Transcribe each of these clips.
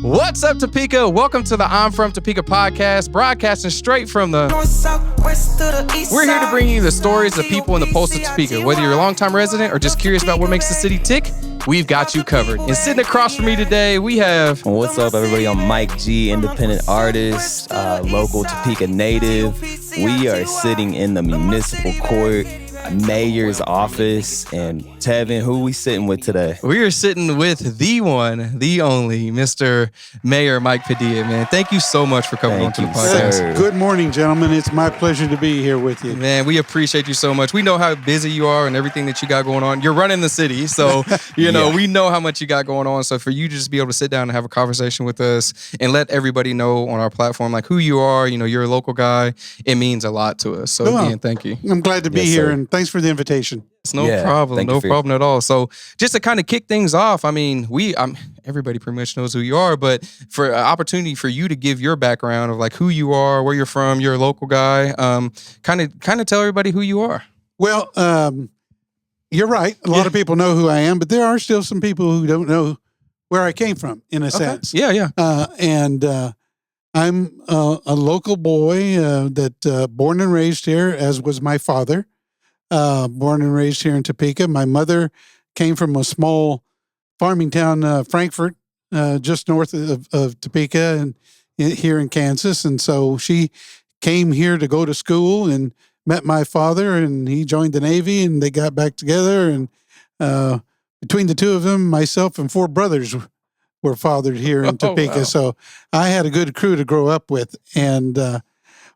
What's up, Topeka? Welcome to the I'm From Topeka podcast, broadcasting straight from the... We're here to bring you the stories of people in the pulse of Topeka. Whether you're a longtime resident or just curious about what makes the city tick, we've got you covered. And sitting across from me today, we have... What's up, everybody? I'm Mike G, independent artist, local Topeka native. We are sitting in the municipal court, mayor's office, and Tevin, who we sitting with today? We are sitting with the one, the only, Mr. Mayor Mike Padilla, man. Thank you so much for coming on to the podcast. Sir. Good morning, gentlemen. It's my pleasure to be here with you. Man, we appreciate you so much. We know how busy you are and everything that you got going on. You're running the city, so, you know, we know how much you got going on. So for you to just be able to sit down and have a conversation with us and let everybody know on our platform, like, who you are, you know, you're a local guy, it means a lot to us. So again, thank you. I'm glad to be here, and thanks for the invitation. It's no problem at all. So just to kind of kick things off, I mean, everybody pretty much knows who you are, but for an opportunity for you to give your background of like who you are, where you're from, you're a local guy, kind of tell everybody who you are. Well, you're right. A lot of people know who I am, but there are still some people who don't know where I came from, in a sense. Yeah. And I'm a local boy that born and raised here, as was my father. Born and raised here in Topeka. My mother came from a small farming town, Frankfort, just north of Topeka, and here in Kansas. And so she came here to go to school and met my father, and he joined the Navy, and they got back together. And between the two of them, myself and four brothers were fathered here in Topeka. Wow. So I had a good crew to grow up with, and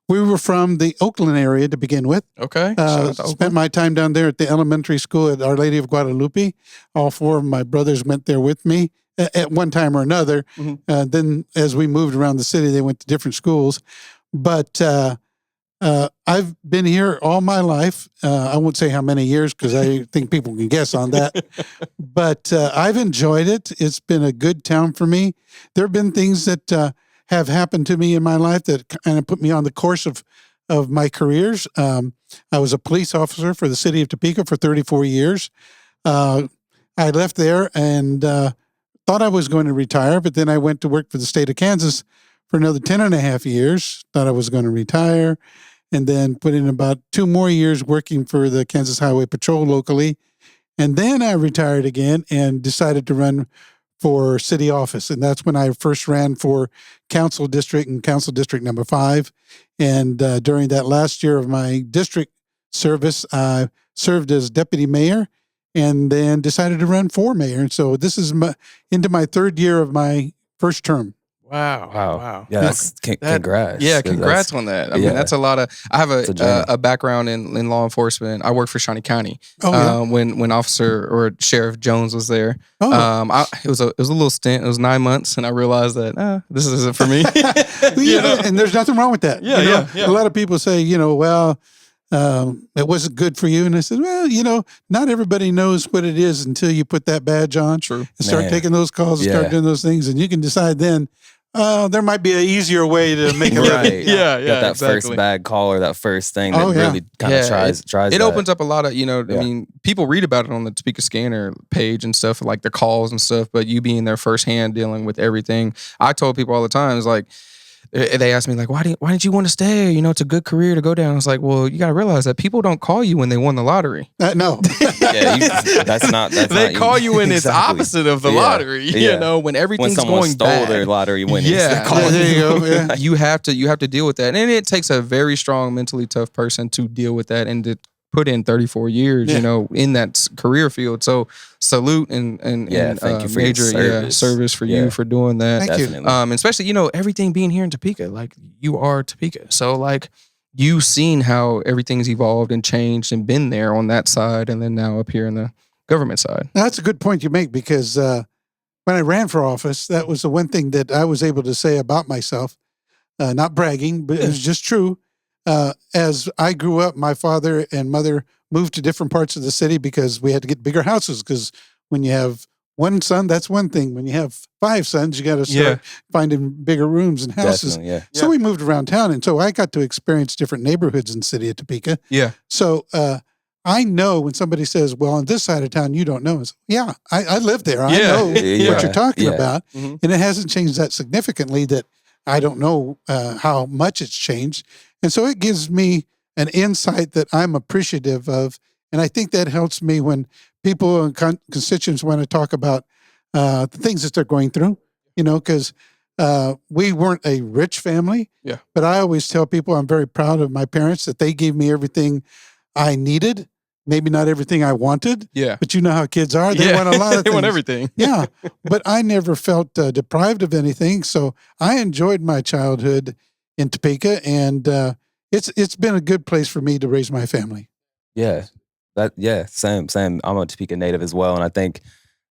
we were from the Oakland area to begin with. Okay. Spent my time down there at the elementary school at Our Lady of Guadalupe. All four of my brothers went there with me at one time or another. Mm-hmm. Then as we moved around the city, they went to different schools. But I've been here all my life. I won't say how many years because I think people can guess on that. But I've enjoyed it. It's been a good town for me. There have been things that have happened to me in my life that kind of put me on the course of my careers. I was a police officer for the city of Topeka for 34 years. I left there and thought I was going to retire, but then I went to work for the state of Kansas for another 10 and a half years, thought I was going to retire, and then put in about 2 more years working for the Kansas Highway Patrol locally. And then I retired again and decided to run for city office. And that's when I first ran for council district and council district number 5. And during that last year of my district service, I served as deputy mayor and then decided to run for mayor. And so this is into my 3rd year of my first term. Wow. Yeah, congrats. Yeah, congrats on that. I mean, that's a lot of... I have a background in law enforcement. I worked for Shawnee County when Officer or Sheriff Jones was there. It was a little stint. It was 9 months, and I realized that this isn't for me. And there's nothing wrong with that. Yeah. A lot of people say, it wasn't good for you. And I said, well, not everybody knows what it is until you put that badge on. True. And start taking those calls and start doing those things. And you can decide then, there might be an easier way to make it right. Yeah, got that first bag call or that first thing that really kind of tries it opens up a lot of, I mean, people read about it on the Topeka Scanner page and stuff, like the calls and stuff, but you being there firsthand dealing with everything. I told people all the time, it's like, they asked me, like, why didn't you want to stay? It's a good career to go down. I was like, well, you got to realize that people don't call you when they won the lottery. No. That's not they call you when it's opposite of the lottery, when everything's when someone going stole bad. their lottery winnings. Yeah. There you go. Yeah. You have to deal with that. And it takes a very strong, mentally tough person to deal with that and to put in 34 years, in that career field. So salute and thank you for major service for you for doing that. Thank you. Especially, everything being here in Topeka, like you are Topeka. So like you've seen how everything's evolved and changed and been there on that side. And then now up here in the government side. Now, that's a good point you make because when I ran for office, that was the one thing that I was able to say about myself, not bragging, but it was just true. As I grew up, my father and mother moved to different parts of the city because we had to get bigger houses. Because when you have one son, that's one thing. When you have 5 sons, you got to start finding bigger rooms and houses. So we moved around town. And so I got to experience different neighborhoods in the city of Topeka. Yeah. So I know when somebody says, well, on this side of town, you don't know. It's, yeah, I live there. I Yeah. know Yeah. what you're talking Yeah. about. Mhm. And it hasn't changed that significantly that I don't know how much it's changed. And so it gives me an insight that I'm appreciative of. And I think that helps me when people and constituents want to talk about the things that they're going through, because we weren't a rich family. Yeah. But I always tell people I'm very proud of my parents that they gave me everything I needed. Maybe not everything I wanted. Yeah. But you know how kids are. They want a lot of They things. want everything. Yeah. But I never felt deprived of anything. So I enjoyed my childhood in Topeka, and it's been a good place for me to raise my family. Yeah. Same. I'm a Topeka native as well. And I think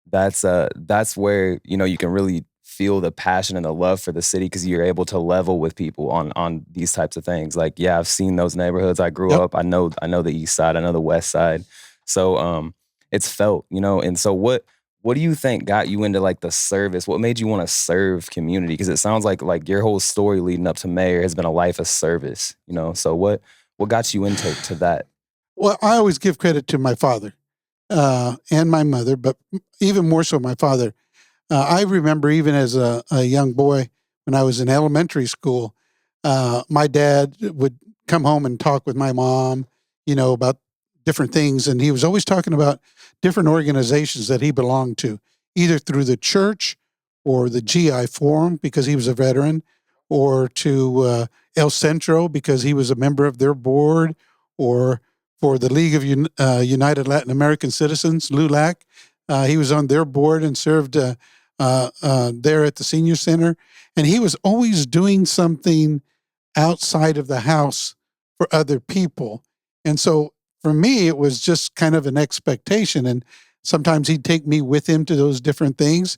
that's where, you can really feel the passion and the love for the city because you're able to level with people on these types of things. Like, yeah, I've seen those neighborhoods. I grew up. I know the east side. I know the west side. So it's felt, and so what do you think got you into like the service? What made you want to serve community? Because it sounds like your whole story leading up to mayor has been a life of service, So what got you into that? Well, I always give credit to my father and my mother, but even more so my father. I remember even as a young boy when I was in elementary school, my dad would come home and talk with my mom, about different things. And he was always talking about different organizations that he belonged to, either through the church or the GI Forum because he was a veteran, or to El Centro because he was a member of their board, or for the League of United Latin American Citizens, LULAC. He was on their board and served there at the senior center. And he was always doing something outside of the house for other people. And so for me, it was just kind of an expectation. And sometimes he'd take me with him to those different things.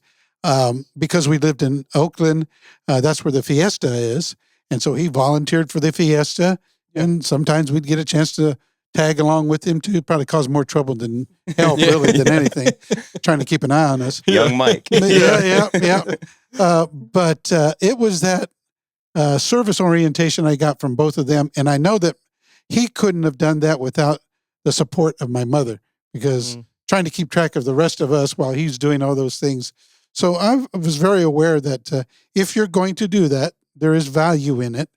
Because we lived in Oakland, that's where the Fiesta is. And so he volunteered for the Fiesta. And sometimes we'd get a chance to tag along with him too. Probably cause more trouble than help, really, than anything. Trying to keep an eye on us. Young Mike. Yeah. But it was that service orientation I got from both of them. And I know that he couldn't have done that without the support of my mother, because trying to keep track of the rest of us while he's doing all those things. So I was very aware that if you're going to do that, there is value in it,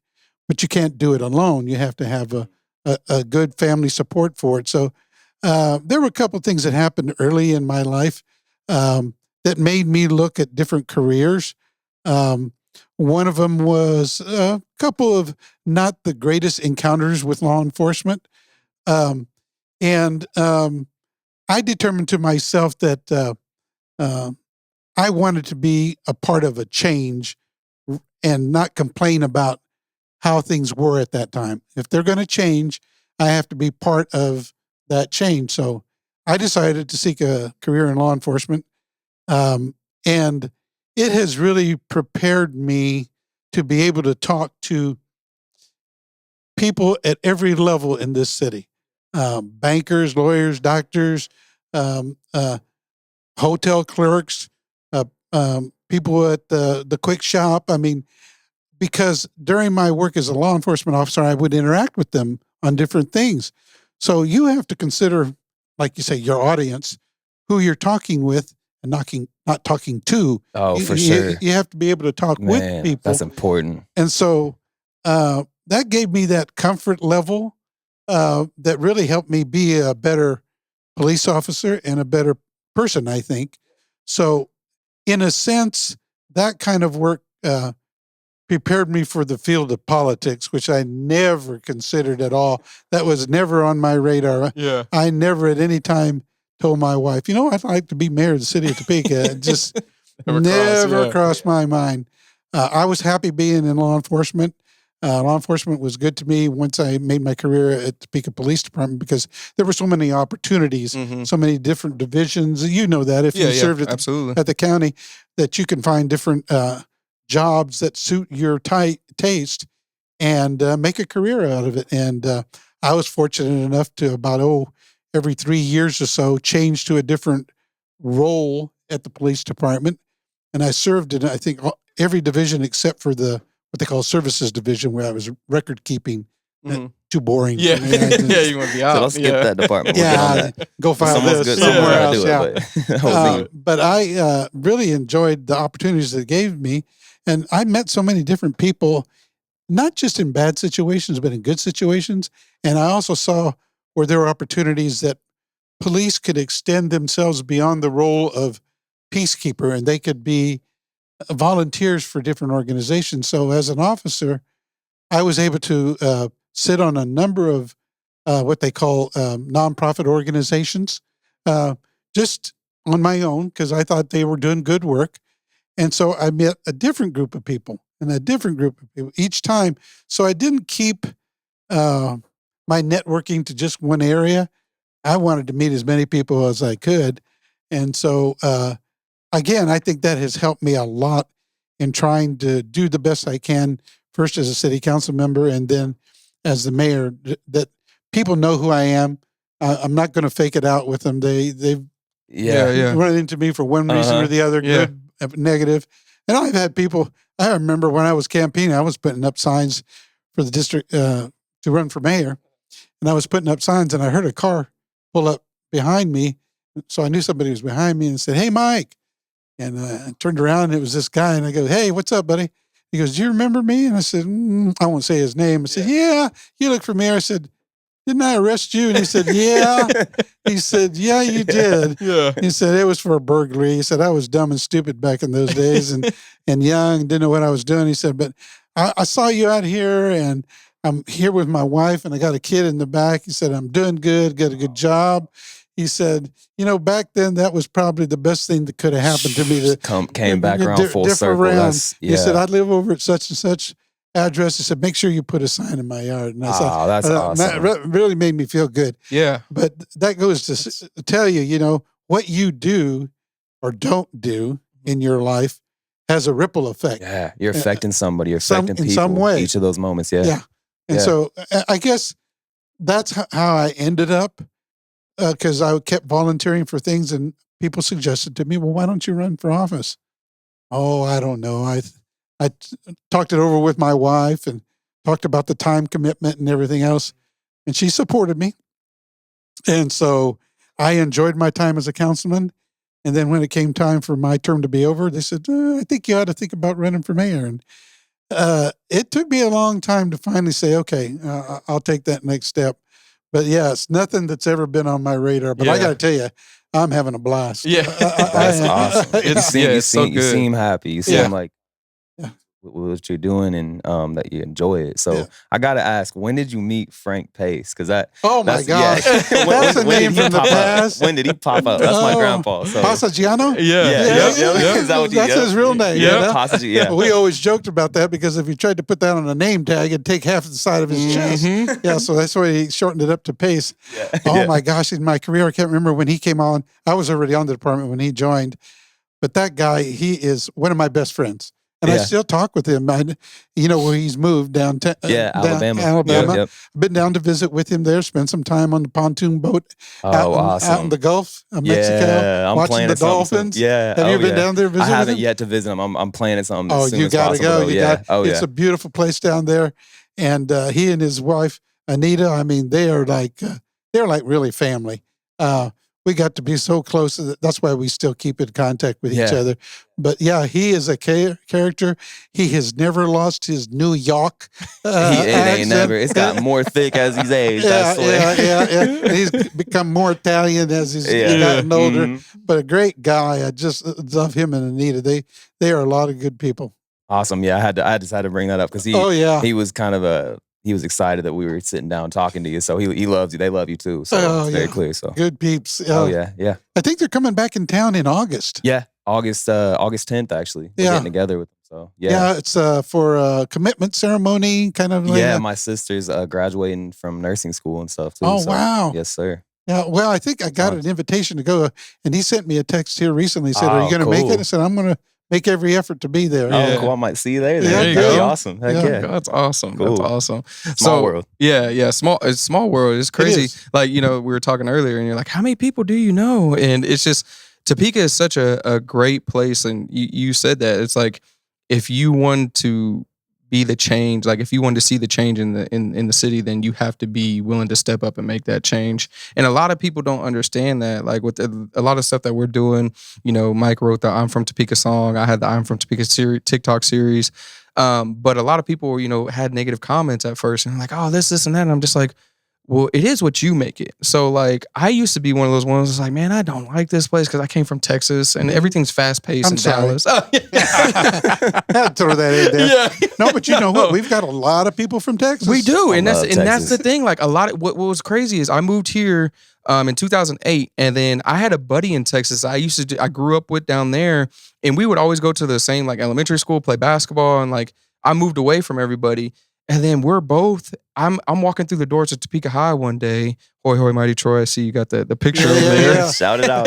but you can't do it alone. You have to have a good family support for it. So there were a couple of things that happened early in my life that made me look at different careers. One of them was a couple of not the greatest encounters with law enforcement. And I determined to myself that I wanted to be a part of a change and not complain about how things were at that time. If they're going to change, I have to be part of that change. So I decided to seek a career in law enforcement. And it has really prepared me to be able to talk to people at every level in this city. Bankers, lawyers, doctors, hotel clerks, people at the quick shop. I mean, because during my work as a law enforcement officer, I would interact with them on different things. So you have to consider, like you say, your audience, who you're talking with and not talking to. Oh, for sure. You have to be able to talk with people. That's important. And so that gave me that comfort level that really helped me be a better police officer and a better person, I think. So in a sense, that kind of work prepared me for the field of politics, which I never considered at all. That was never on my radar. Yeah. I never at any time told my wife, I'd like to be mayor of the city of Topeka. It just never crossed my mind. I was happy being in law enforcement. Law enforcement was good to me once I made my career at Topeka Police Department because there were so many opportunities, so many different divisions. You know that if you served at the county, that you can find different jobs that suit your taste and make a career out of it. And I was fortunate enough to about, every 3 years or so, change to a different role at the police department. And I served in, I think, every division except for what they call services division, where I was record keeping too boring. Yeah, for me. I just- yeah, you want to be out. So let's skip that department. We'll get on that. go file Someone's this good. somewhere Someone gotta else. do it, but But I really enjoyed the opportunities that it gave me. And I met so many different people, not just in bad situations, but in good situations. And I also saw where there were opportunities that police could extend themselves beyond the role of peacekeeper, and they could be volunteers for different organizations. So as an officer, I was able to sit on a number of what they call nonprofit organizations, just on my own, because I thought they were doing good work. And so I met a different group of people and a different group of people each time. So I didn't keep my networking to just one area. I wanted to meet as many people as I could. And so, again, I think that has helped me a lot in trying to do the best I can, first as a city council member and then as the mayor, that people know who I am. I'm not going to fake it out with them. They've run into me for one reason or the other, good, negative. And I've had people, I remember when I was campaigning, I was putting up signs for the district to run for mayor. And I was putting up signs and I heard a car pull up behind me. So I knew somebody was behind me and said, "Hey, Mike." And I turned around and it was this guy. And I go, "Hey, what's up, buddy?" He goes, "Do you remember me?" And I said, I won't say his name. I said, "Yeah, you look familiar." I said, "Didn't I arrest you?" And he said, "Yeah." He said, "Yeah, you did." Yeah. He said, "It was for a burglary." He said, "I was dumb and stupid back in those days and young, didn't know what I was doing." He said, "But I saw you out here and I'm here with my wife and I got a kid in the back." He said, "I'm doing good, got a good job." He said, "Back then that was probably the best thing that could have happened to me." Came back around full circle. He said, "I live over at such and such address." He said, "Make sure you put a sign in my yard." And I thought, that's awesome. That really made me feel good. Yeah. But that goes to tell you, what you do or don't do in your life has a ripple effect. Yeah, you're affecting somebody. You're affecting people in some way. Each of those moments. Yeah. Yeah. And so I guess that's how I ended up, because I kept volunteering for things and people suggested to me, "Well, why don't you run for office?" "Oh, I don't know. I talked it over with my wife and talked about the time commitment and everything else, and she supported me. And so I enjoyed my time as a councilman. And then when it came time for my term to be over, they said, "I think you ought to think about running for mayor." And it took me a long time to finally say, "Okay, I'll take that next step." But yeah, it's nothing that's ever been on my radar. But I got to tell you, I'm having a blast. Yeah. That's awesome. You seem happy. You seem like what you're doing and that you enjoy it. So I got to ask, when did you meet Frank Pace? Because oh my gosh, that's a name from the past. When did he pop up? That's my grandpa. So. Passagiano? Yeah. That's his real name. Yeah. We always joked about that because if you tried to put that on a name tag, it'd take half the side of his chest. Yeah, so that's why he shortened it up to Pace. Oh my gosh, in my career, I can't remember when he came on. I was already on the department when he joined. But that guy, he is one of my best friends. And I still talk with him. Where he's moved down to Alabama. I've been down to visit with him there, spend some time on the pontoon boat out in the Gulf of Mexico, I'm watching the dolphins. Have you been down there visiting? I haven't yet to visit him. I'm planning something as soon you as got to possible. go. It's a beautiful place down there. And he and his wife, Anita, I mean, they're like really family. We got to be so close. That's why we still keep in contact with each other. But he is a character. He has never lost his New York accent. It's got more thick as he's aged. Yeah. He's become more Italian as he's gotten older. But a great guy. I just love him and Anita. They are a lot of good people. Awesome. Yeah, I just had to bring that up because he was kind of he was excited that we were sitting down talking to you. So he loves you. They love you too. So it's very clear. So good peeps. Yeah. I think they're coming back in town in August. Yeah, August 10th actually. We're getting together with them. So it's for a commitment ceremony, kind of. Like my sister's graduating from nursing school and stuff too. Oh wow. Yes, sir. Yeah, well, I think I got an invitation to go, and he sent me a text here recently. He said, "Are you going to make it?" I said, "I'm going to make every effort to be there." Oh, cool. I might see you there. There you That'd be go. awesome. Heck yeah. That's awesome. Cool. That's awesome. Small world. Yeah. Small world. It's crazy. It is. Like, we were talking earlier and you're like, how many people do you know? And it's just, Topeka is such a great place. And you said that. It's like, if you want to be the change. Like if you want to see the change in the city, then you have to be willing to step up and make that change. And a lot of people don't understand that. Like with a lot of stuff that we're doing, Mike wrote the "I'm from Topeka" song. I had the "I'm from Topeka" TikTok series. But a lot of people, had negative comments at first and like, oh, this, and that. And I'm just like, well, it is what you make it. So like, I used to be one of those ones that's like, man, I don't like this place because I came from Texas and everything's fast paced in Dallas. Oh, yeah. I had to throw that in there. Yeah. No, but you know what? We've got a lot of people from Texas. We do, and that's the thing. Like a lot of what was crazy is I moved here in 2008, and then I had a buddy in Texas. I grew up with down there, and we would always go to the same like elementary school, play basketball, and like I moved away from everybody. And then I'm walking through the doors of Topeka High one day. Hoy, hoy, mighty Troy. I see you got the picture over there. Yeah. Shout it out.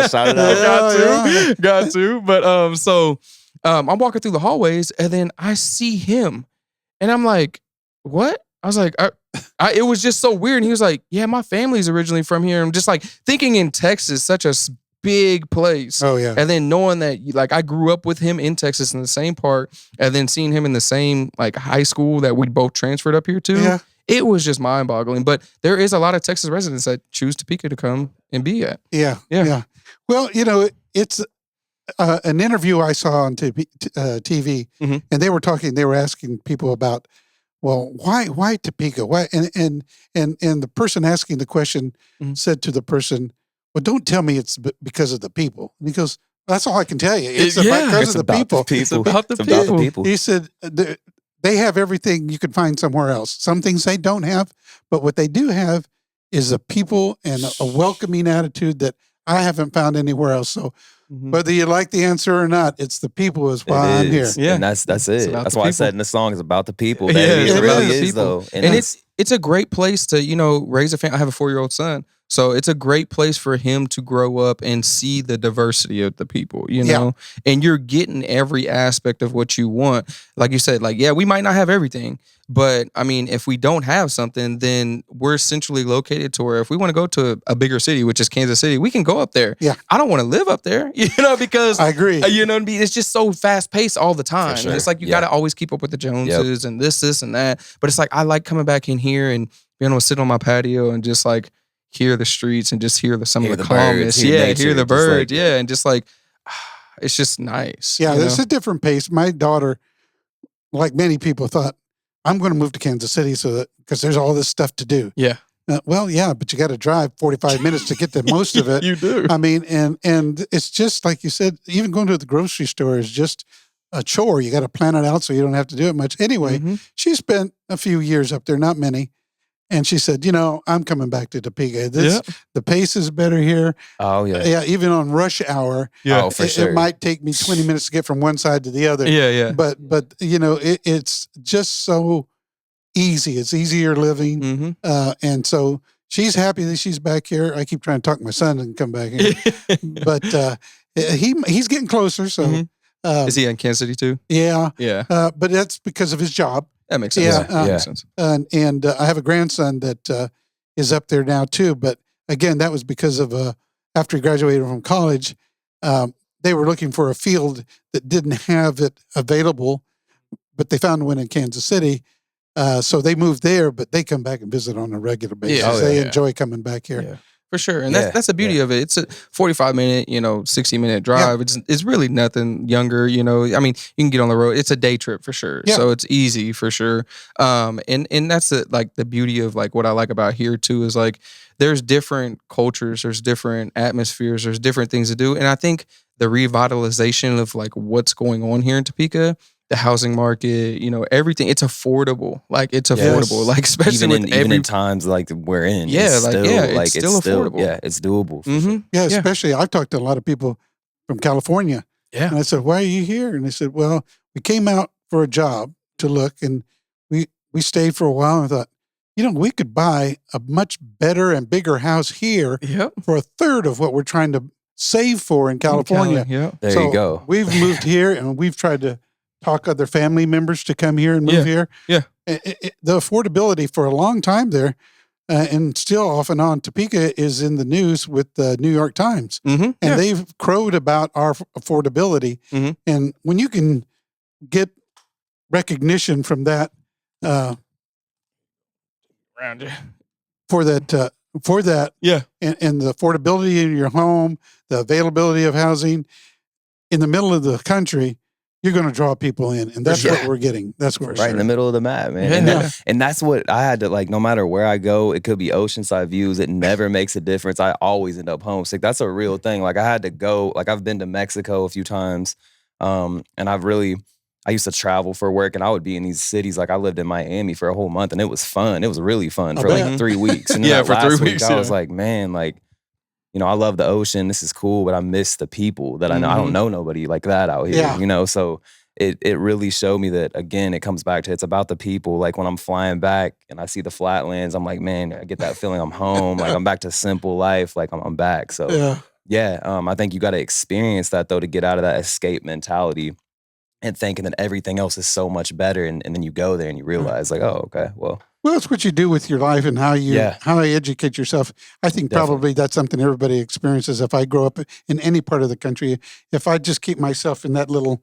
Got to. But so I'm walking through the hallways, and then I see him, and I'm like, what? I was like, it was just so weird. And he was like, yeah, my family's originally from here. I'm just like thinking in Texas, such a big place. Oh yeah. And then knowing that like I grew up with him in Texas in the same part, and then seeing him in the same like high school that we both transferred up here to, it was just mind boggling. But there is a lot of Texas residents that choose Topeka to come and be at. Yeah. Well, it's an interview I saw on TV, and they were asking people about, well, why Topeka? Why? And the person asking the question said to the person, well, don't tell me it's because of the people. And he goes, that's all I can tell you. It's because of the people. It's about the people. He said they have everything you could find somewhere else. Some things they don't have, but what they do have is a people and a welcoming attitude that I haven't found anywhere else. So whether you like the answer or not, it's the people is why I'm here. Yeah. And that's it. That's why I said in the song it's about the people. Yeah, it really is though. And it's a great place to, raise a family. I have a 4-year-old son. So it's a great place for him to grow up and see the diversity of the people, and you're getting every aspect of what you want. Like you said, like, yeah, we might not have everything, but I mean, if we don't have something, then we're centrally located to where if we want to go to a bigger city, which is Kansas City, we can go up there. Yeah. I don't want to live up there, because I agree. It's just so fast paced all the time. Sure. It's like you got to always keep up with the Joneses and this and that. But it's like, I like coming back in here and being able to sit on my patio and just like, hear the streets and just hear some of the calmness. Hear the birds. And just like, it's just nice. Yeah, it's a different pace. My daughter, like many people, thought, I'm going to move to Kansas City because there's all this stuff to do. Yeah. Well, yeah, but you got to drive 45 minutes to get to most of it. You do. I mean, and it's just like you said, even going to the grocery store is just a chore. You got to plan it out so you don't have to do it much. Anyway, she spent a few years up there, not many. And she said, I'm coming back to Topeka. The pace is better here. Oh, yeah. Yeah, even on rush hour. Yeah. Oh, for sure. It might take me 20 minutes to get from one side to the other. Yeah. But it's just so easy. It's easier living. And so she's happy that she's back here. I keep trying to talk my son and come back here. But he's getting closer. So is he in Kansas City too? Yeah. Yeah. But that's because of his job. That makes sense. Yeah, makes sense. And I have a grandson that is up there now too. But again, that was because of after he graduated from college, they were looking for a field that didn't have it available, but they found one in Kansas City. So they moved there, but they come back and visit on a regular basis. They enjoy coming back here. Yeah. For sure. And that's the beauty of it. It's a 45-minute, 60-minute drive. It's really nothing younger, I mean, you can get on the road. It's a day trip for sure. Yeah. So it's easy for sure. And that's the beauty of like what I like about here too is like there's different cultures, there's different atmospheres, there's different things to do. And I think the revitalization of like what's going on here in Topeka, the housing market, everything. It's affordable. Like it's affordable. Like especially even in times like we're in. Yeah, it's still affordable. Yeah, it's doable. For sure. Yeah, especially I've talked to a lot of people from California. Yeah. And I said, why are you here? And they said, well, we came out for a job to look and we stayed for a while and thought, we could buy a much better and bigger house here for a third of what we're trying to save for in California. There you go. We've moved here and we've tried to talk other family members to come here and move here. Yeah. The affordability for a long time there, and still off and on, Topeka is in the news with the New York Times. And they've crowed about our affordability. And when you can get recognition from that Around you. for that, Yeah. and the affordability in your home, the availability of housing in the middle of the country, you're going to draw people in, and that's what we're getting. That's what we're right in the middle of the map, man. Yeah. And that's what I had to, like, no matter where I go, it could be oceanside views. It never makes a difference. I always end up homesick. That's a real thing. Like, I had to go, like, I've been to Mexico a few times. And I used to travel for work, and I would be in these cities. Like, I lived in Miami for a whole month, and it was fun. It was really fun for like 3 weeks. And then for last 3 week, weeks, I was like, man, like, you know, I love the ocean. This is cool, but I miss the people that I know. I don't know nobody like that out here, you know? So it really showed me that, again, it comes back to, it's about the people. Like, when I'm flying back and I see the flatlands, I'm like, man, I get that feeling I'm home. Like, I'm back to simple life. Like, I'm back. So I think you got to experience that, though, to get out of that escape mentality and thinking that everything else is so much better. And then you go there and you realize, like, oh, okay, well, it's what you do with your life and how you educate yourself. I think probably that's something everybody experiences. If I grow up in any part of the country, if I just keep myself in that little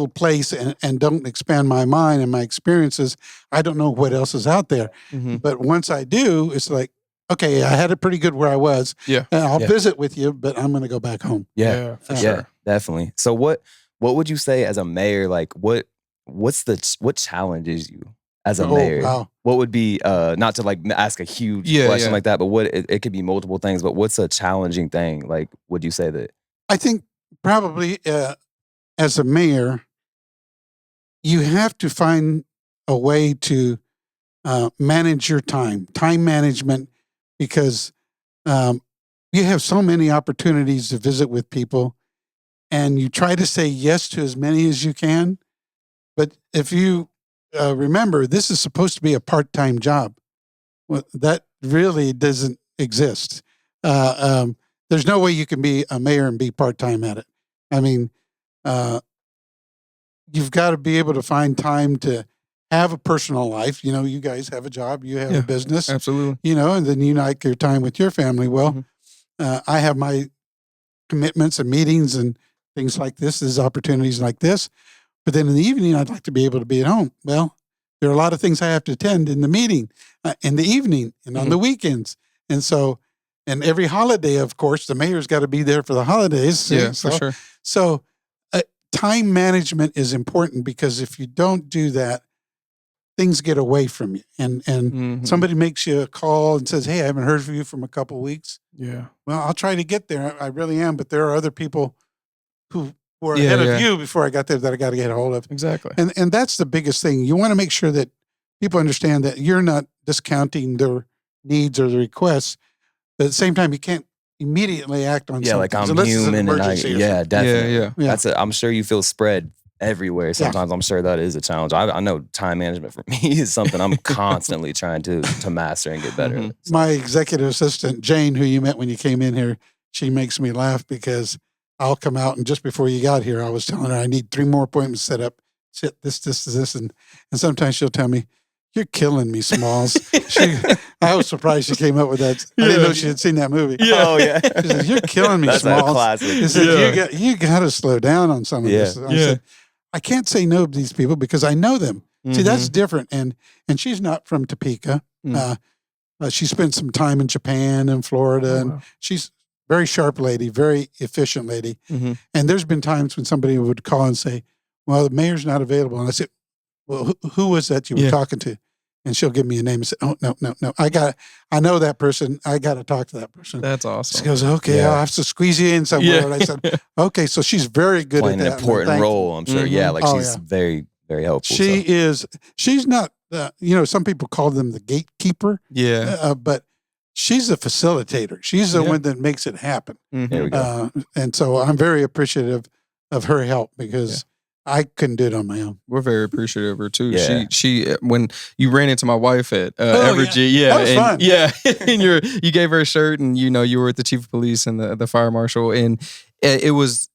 place and don't expand my mind and my experiences, I don't know what else is out there. But once I do, it's like, okay, I had it pretty good where I was. Yeah. And I'll visit with you, but I'm going to go back home. Yeah, for sure. Definitely. So what would you say as a mayor, like, what challenges you as a mayor? Wow. What would be, not to, like, ask a huge question like that, but what it could be multiple things, but what's a challenging thing? Like, would you say that? I think probably as a mayor, you have to find a way to manage your time management, because you have so many opportunities to visit with people, and you try to say yes to as many as you can. But if you remember, this is supposed to be a part-time job. Well, that really doesn't exist. There's no way you can be a mayor and be part-time at it. I mean, you've got to be able to find time to have a personal life. You know, you guys have a job, you have a business. Absolutely. You know, and then you like your time with your family. Well, I have my commitments and meetings and things like this. There's opportunities like this. But then in the evening, I'd like to be able to be at home. Well, there are a lot of things I have to attend in the meeting, in the evening, and on the weekends. And so, and every holiday, of course, the mayor's got to be there for the holidays. Yeah, for sure. So time management is important, because if you don't do that, things get away from you. And somebody makes you a call and says, hey, I haven't heard from you from a couple of weeks. Yeah. Well, I'll try to get there. I really am. But there are other people who were ahead of you before I got there that I got to get a hold of. Exactly. And that's the biggest thing. You want to make sure that people understand that you're not discounting their needs or the requests, but at the same time, you can't immediately act on something. Like, I'm human, and definitely. Yeah. I'm sure you feel spread everywhere. Sometimes I'm sure that is a challenge. I know time management for me is something I'm constantly trying to master and get better at. My executive assistant, Jane, who you met when you came in here, she makes me laugh, because I'll come out, and just before you got here, I was telling her I need 3 more appointments set up. This, and sometimes she'll tell me, "You're killing me, Smalls." I was surprised she came up with that. I didn't know she had seen that movie. Yeah. Oh yeah. She said, "You're killing me, That's Smalls." A classic. She said, "You got to slow down on some of this." I said, "I can't say no to these people because I know them." See, that's different. And she's not from Topeka. She spent some time in Japan and Florida, and she's very sharp lady, very efficient lady. And there's been times when somebody would call and say, well, the mayor's not available. And I said, well, who was that you were talking to? And she'll give me a name and say, oh, no. I know that person. I got to talk to that person. That's awesome. She goes, okay, I'll have to squeeze you in somewhere. And I said, okay, so she's very good playing at that. An important role, I'm sure. Yeah, like she's very, very helpful. She's not, some people call them the gatekeeper. Yeah. But she's a facilitator. She's the one that makes it happen. There we go. And so I'm very appreciative of her help, because I couldn't do it on my own. We're very appreciative of her too. Yeah. She when you ran into my wife at Evergy, that was fun. and you gave her a shirt, and you were with the chief of police and the fire marshal, and it was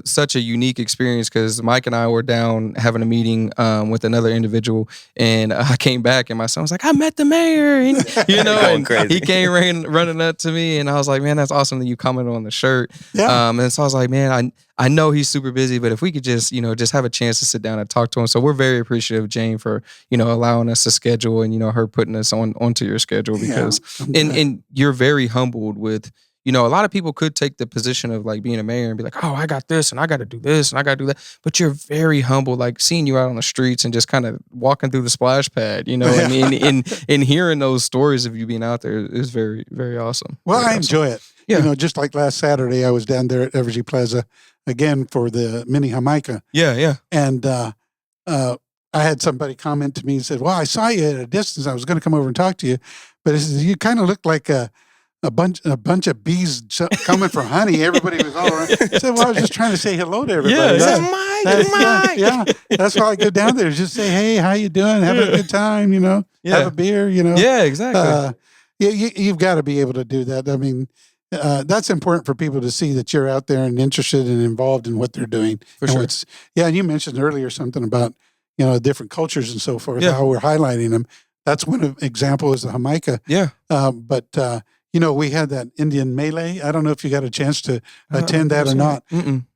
such a unique experience because Mike and I were down having a meeting with another individual, and I came back and my son was like, "I met the mayor," and and crazy. he came running up to me, and I was like, "Man, that's awesome that you commented on the shirt." Yeah. And so I was like, "Man, I know he's super busy, but if we could just just have a chance to sit down and talk to him." So we're very appreciative of Jane for allowing us to schedule and her putting us onto your schedule because and you're very humbled with. A lot of people could take the position of like being a mayor and be like, "Oh, I got this and I got to do this and I got to do that." But you're very humble, like seeing you out on the streets and just kind of walking through the splash pad, and hearing those stories of you being out there is very, very awesome. Well, very I enjoy it. Yeah. Just like last Saturday, I was down there at Evergy Plaza again for the mini Jamaica. Yeah. And I had somebody comment to me and said, "Well, I saw you at a distance. I was going to come over and talk to you, but it says, you kind of looked like a bunch of bees coming for honey." Everybody was all around. I said, "Well, I was just trying to say hello to everybody." Mike. That's why I go down there. Just say, "Hey, how you doing? Having a good time? Have a beer. Yeah, exactly. You've got to be able to do that. I mean, that's important for people to see that you're out there and interested and involved in what they're doing. For sure. And you mentioned earlier something about different cultures and so forth. Yeah. How we're highlighting them. That's one example is the Jamaica. Yeah. But we had that Indian Melee. I don't know if you got a chance to attend that or not.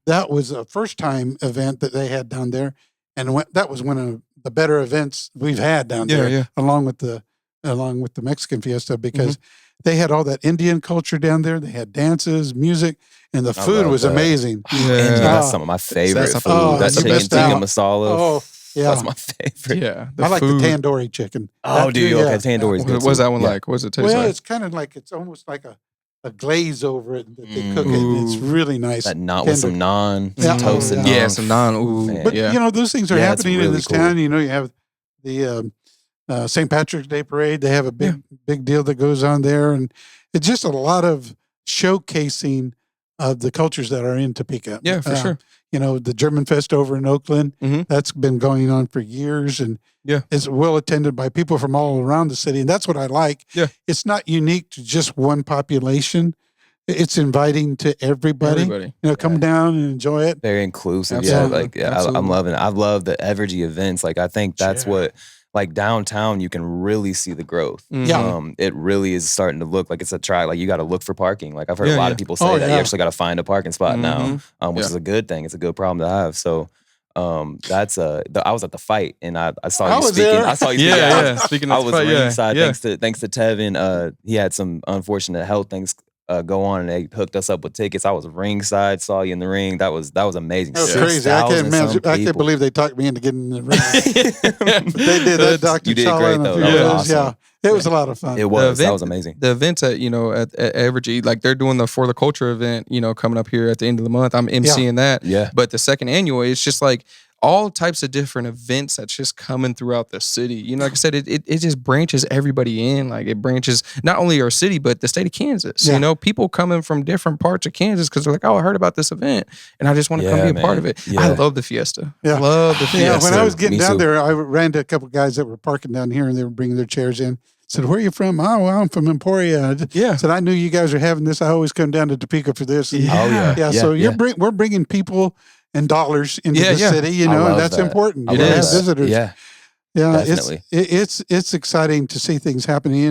That was a first-time event that they had down there, and that was one of the better events we've had down there, along with the Mexican Fiesta, because they had all that Indian culture down there. They had dances, music, and the food was amazing. India, that's some of my favorite food. That chicken tikka masala. Oh, yeah. That's my favorite. Yeah. I like the tandoori chicken. Oh, do you? Okay, tandoori is good. What's that one like? What's it taste well, like? it's kind of like, it's almost like a glaze over it that they cook it. And it's really nice. That naan with some naan, Yeah. some toasted naan. Yeah, some naan. Ooh, Man. But, those things are Yeah, it's happening in really this cool. town. You have the St. Patrick's Day Parade. They have a big deal that goes on there. And it's just a lot of showcasing of the cultures that are in Topeka. Yeah, for sure. The German Fest over in Oakland, Mhm. that's been going on for years, and it's well attended by people from all around the city. And that's what I like. Yeah. It's not unique to just one population. It's inviting to everybody. Come down and enjoy it. Very inclusive. Absolutely. Yeah, Absolutely. I'm loving it. I love the Evergy events. Like, I think that's what, like, downtown, you can really see the growth. Yeah. It really is starting to look like it's a try. Like, you got to look for parking. Like, I've heard a lot of people say that you actually got to find a parking spot now, which is a good thing. It's a good problem to have. So, that's I was at the fight and I saw you speaking. there. I saw you. Yeah. Speaking I of was the fight, ringside. yeah. Thanks to Tevin. He had some unfortunate health things go on, and they hooked us up with tickets. I was ringside, saw you in the ring. That was amazing. That was crazy. I can't imagine. I can't believe they talked me into getting in the ring. They did that, Dr. You did Chala great, and a though. few That was others. awesome. Yeah, it was a lot of fun. It was. That was amazing. The events at at Evergy, like they're doing the For the Culture event, coming up here at the end of the month. I'm emceeing that. Yeah. But the second annual, it's just like all types of different events that's just coming throughout the city. Like I said, it just branches everybody in. Like it branches not only our city, but the state of Kansas. Yeah. People coming from different parts of Kansas because they're like, "Oh, I heard about this event and I just want to come be a part of it." Yeah. I love the Fiesta. Yeah. I love the Fiesta. Yeah, when I was getting Me down too. there, I ran to a couple of guys that were parking down here, and they were bringing their chairs in. Said, "Where are you from?" "Oh, well, I'm from Emporia." Yeah. Said, "I knew you guys are having this. I always come down to Topeka for this." And Yeah. So we're bringing people and dollars into the city, I and love that's that. important. I You love have that. visitors. Yeah. It's Definitely. it's exciting to see things happening.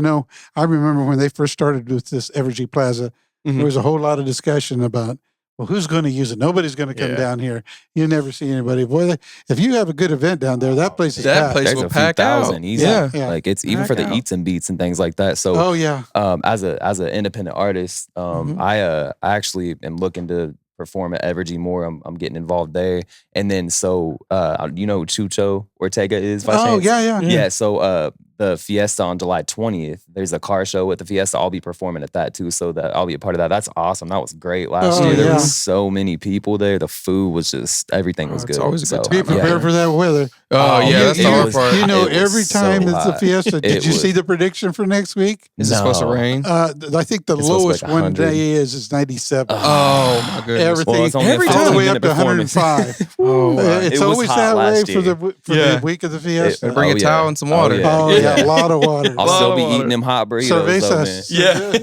I remember when they first started with this Evergy Plaza, there was a whole lot of discussion about, well, who's going to use it? Nobody's going to come down here. You never see anybody. Boy, if you have a good event down there, that place is packed. place There's will a few pack thousand out. easy. Yeah. Like it's even for the Pack out. eats and beats and things like that. So Oh yeah. as an independent artist, I actually am looking to perform at Evergy more. I'm getting involved there. And then so who Chucho Ortega is by Oh chance? yeah. Yeah, so the Fiesta on July 20th, there's a car show at the Fiesta. I'll be performing at that too, so that I'll be a part of that. That's awesome. That was great last Oh, year. There yeah. was so many people there. The food was just, everything was it's good. always a good So, Be time. prepared for that weather. Oh, yeah, that's the you, hard part. You know, It was every so time it's the hot. Fiesta. Did It you was- see the prediction for next week? Is it supposed to No. rain? I think the It's supposed to be lowest like one 100. day is 97. Oh my goodness. Everything, Well, it's only a all the way up 15-minute to performance. 105. Oh, wow. It's It was always hot that way last for year. the week of the Fiesta. Bring a towel and some water. Oh, yeah. Oh, Yeah, Yeah, a lot of water. I'll still be eating them hot burritos, though, man.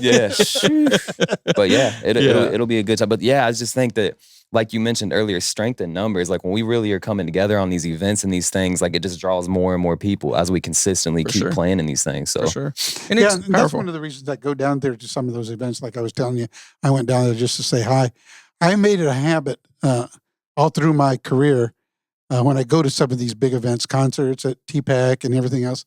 Yeah. But yeah, it'll be a good time. But yeah, I just think that, like you mentioned earlier, strength in numbers. Like when we really are coming together on these events and these things, like it just draws more and more people as we consistently keep playing in these things. So for sure. And it's and that's one of the reasons I go down there to some of those events. Like I was telling you, I went down there just to say hi. I made it a habit all through my career. When I go to some of these big events, concerts at TPAC and everything else,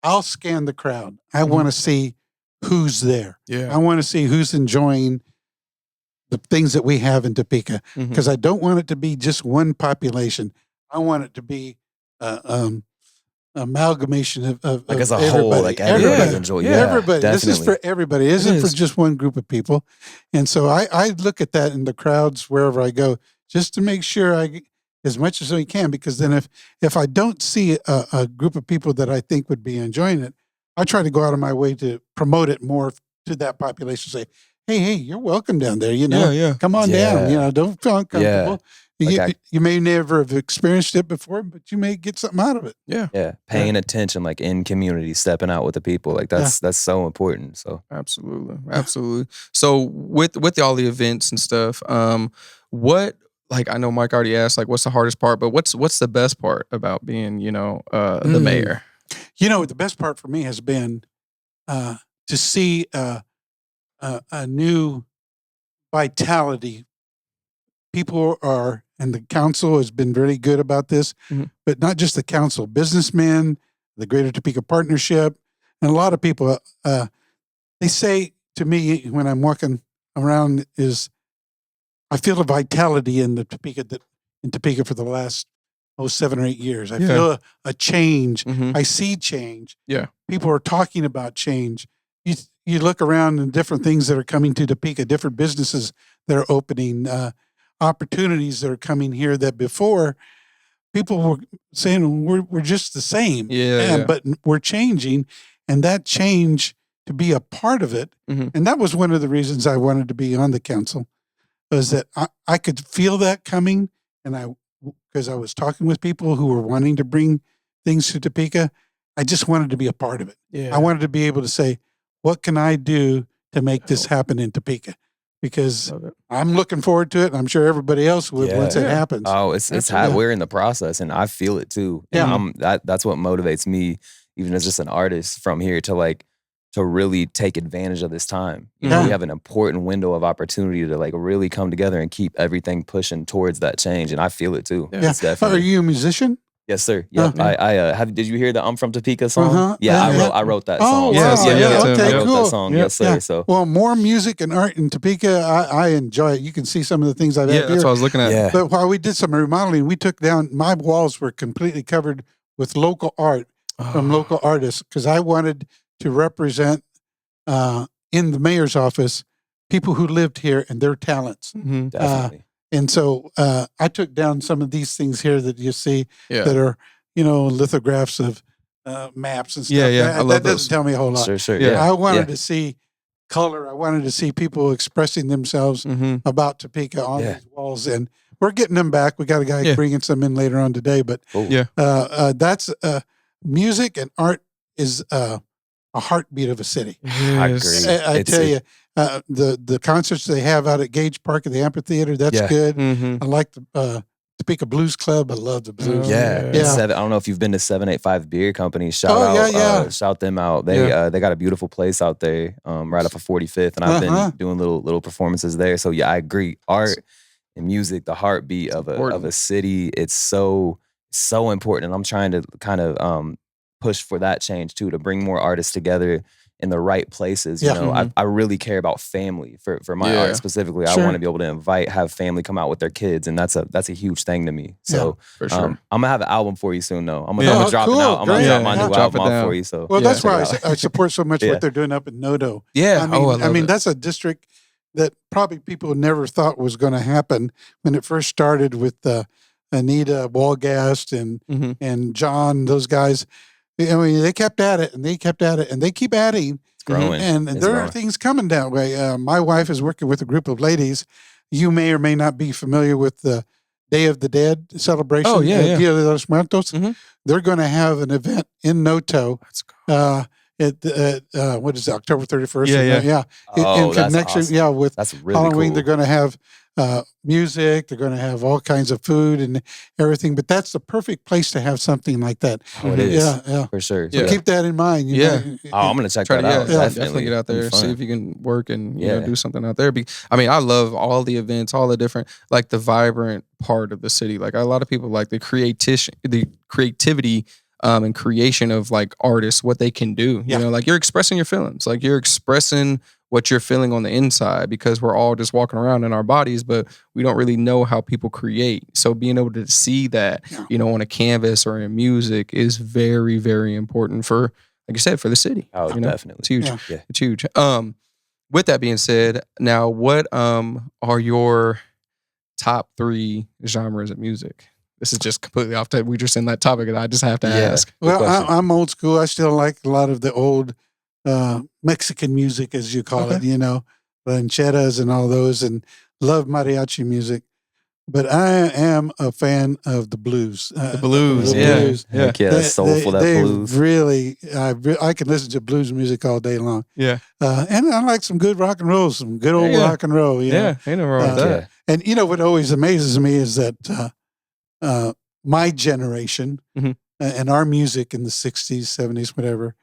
I'll scan the crowd. I want to see who's there. Yeah. I want to see who's enjoying the things that we have in Topeka, because I don't want it to be just one population. I want it to be amalgamation of like as a everybody. whole, like everybody enjoy. Yeah, everybody. Definitely. This is for everybody. It isn't for just one group of people. And so I look at that in the crowds wherever I go, just to make sure I, as much as I can, because then if I don't see a group of people that I think would be enjoying it, I try to go out of my way to promote it more to that population. Say, hey, you're welcome down there. You know, come on down. You know, don't feel uncomfortable. You may never have experienced it before, but you may get something out of it. Yeah. Paying attention, like in community, stepping out with the people, like that's so important. So absolutely. So with all the events and stuff, what, like, I know Mike already asked, like, what's the hardest part, but what's the best part about being, the mayor? The best part for me has been to see a new vitality. People are, and the council has been really good about this, but not just the council, businessmen, the Greater Topeka Partnership, and a lot of people, they say to me when I'm walking around is, I feel a vitality in Topeka for the last 7 or 8 years. I feel a change. I see change. Yeah. People are talking about change. You look around and different things that are coming to Topeka, different businesses that are opening, opportunities that are coming here that before people were saying we're just the same. But we're changing, and that change, to be a part of it. And that was one of the reasons I wanted to be on the council, was that I could feel that coming, and because I was talking with people who were wanting to bring things to Topeka, I just wanted to be a part of it. I wanted to be able to say, what can I do to make this happen in Topeka? Because I'm looking forward to it, and I'm sure everybody else would once it happens. Oh, it's hot. We're in the process, and I feel it too. And that's what motivates me, even as just an artist from here, to really take advantage of this time. We have an important window of opportunity to really come together and keep everything pushing towards that change, and I feel it too. It's definitely. Are you a musician? Yes, sir. Yep. Did you hear the "I'm from Topeka" song? I wrote that song. Oh, wow. I wrote that song. Yes, sir. So, well, more music and art in Topeka. I enjoy it. You can see some of the things I've had here. That's what I was looking at. Yeah. But while we did some remodeling, we took down, my walls were completely covered with local art from local artists, because I wanted to represent in the mayor's office people who lived here and their talents. Definitely. And so I took down some of these things here that you see that are, lithographs of maps and stuff. I love that those. Doesn't tell me a whole lot. Sure. I wanted to see color. I wanted to see people expressing themselves about Topeka on these walls. And we're getting them back. We got a guy bringing some in later on today. But that's music and art is a heartbeat of a city. I agree. I tell you, the concerts they have out at Gage Park at the amphitheater, that's good. I like the Topeka Blues Club. I love the blues. I don't know if you've been to 785 Beer Company. Shout them out. They got a beautiful place out there, right off of 45th, and I've been doing little performances there. So I agree. Art and music, the heartbeat of a city. It's so important, and I'm trying to kind of push for that change too, to bring more artists together in the right places. I really care about family for my art specifically. I want to be able to have family come out with their kids, and that's a huge thing to me. So for sure. I'm gonna have an album for you soon though. I'm gonna drop it out. I'm gonna drop my new album out for you. So that's why I support so much what they're doing up in Nodo. I mean that's a district that probably people never thought was going to happen when it first started with Anita Walgast and John, those guys. I mean, they kept at it, and they kept at it, and they keep adding. It's growing. And there are things coming that way. My wife is working with a group of ladies. You may or may not be familiar with the Day of the Dead celebration. Oh, yeah. Dia de los Muertos. Mhm. They're going to have an event in Noto. That's cool. What is it, October 31st? Yeah. Oh, in that's connection, awesome. with That's really Halloween. cool. They're going to have music. They're going to have all kinds of food and everything. But that's the perfect place to have something like that. Oh, it is. Yeah. For sure. So keep that in mind. You know. Oh, I'm gonna check Try that to out. definitely get out It'll be there, fun. see if you can work and you know do something out there. I mean, I love all the events, all the different like the vibrant part of the city. Like a lot of people like the creativity and creation of like artists, what they can do. You know, like you're expressing your feelings, like you're expressing what you're feeling on the inside because we're all just walking around in our bodies, but we don't really know how people create. So being able to see that, you know, on a canvas or in music is very, very important for, like you said, for the city. Oh, you know? definitely. It's huge. Yeah. It's huge. With that being said, now what are your top 3 genres of music? This is just completely off topic. We just in that topic, and I just have to ask. Well, I'm old school. I still like a lot of the old Mexican music, as you call it, you know, rancheras and all those, and love mariachi music. But I am a fan of the blues. The blues, yeah, that's soulful. That blues. Really, I can listen to blues music all day long. Yeah, and I like some good rock and roll, some good old rock and roll. You know? Ain't no wrong with that. And you know what always amazes me is that my generation and our music in the 60s, 70s, whatever,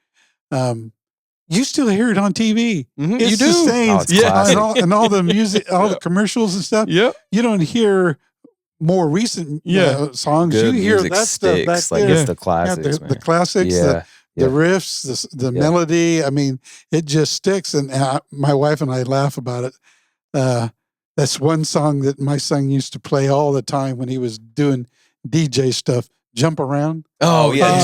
you still hear it on TV. You do. Sustains, and all the music, all the commercials and stuff. Yep. You don't hear more recent songs. Good you hear music that stuff back like there. it's the classics, the classics, the riffs, the melody. I mean, it just sticks. And my wife and I laugh about it. That's one song that my son used to play all the time when he was doing DJ stuff. Jump around. Oh yeah,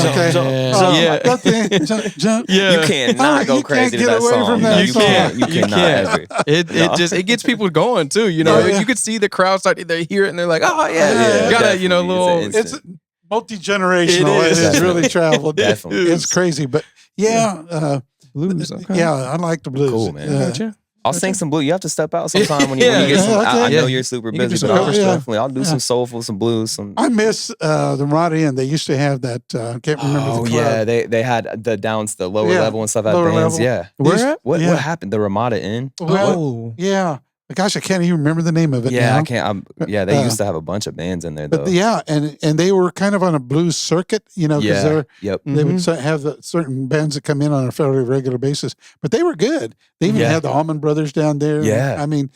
jump. You cannot go crazy to that song. You cannot ever. It gets people going too. You know, you could see the crowd start. They hear it and they're like, oh yeah. Gotta It's multi-generational. It is really traveled. Definitely, it's crazy. But blues. Okay. Yeah, I like the blues. Cool, man. I'll sing some blues. You have to step out sometime when you get some. I know you're super busy, but I'll do some soulful, some blues. I miss the Ramada Inn. They used to have that. I can't remember the club. Yeah, they had the lower level and stuff at bands. Yeah. What happened? The Ramada Inn? Yeah. Gosh, I can't even remember the name of it. Yeah, now. I can't. They used to have a bunch of bands in there, though. But and they were kind of on a blues circuit, you know, because they would have certain bands that come in on a fairly regular basis. But they were good. They even had the Allman Brothers down there. Yeah, I mean,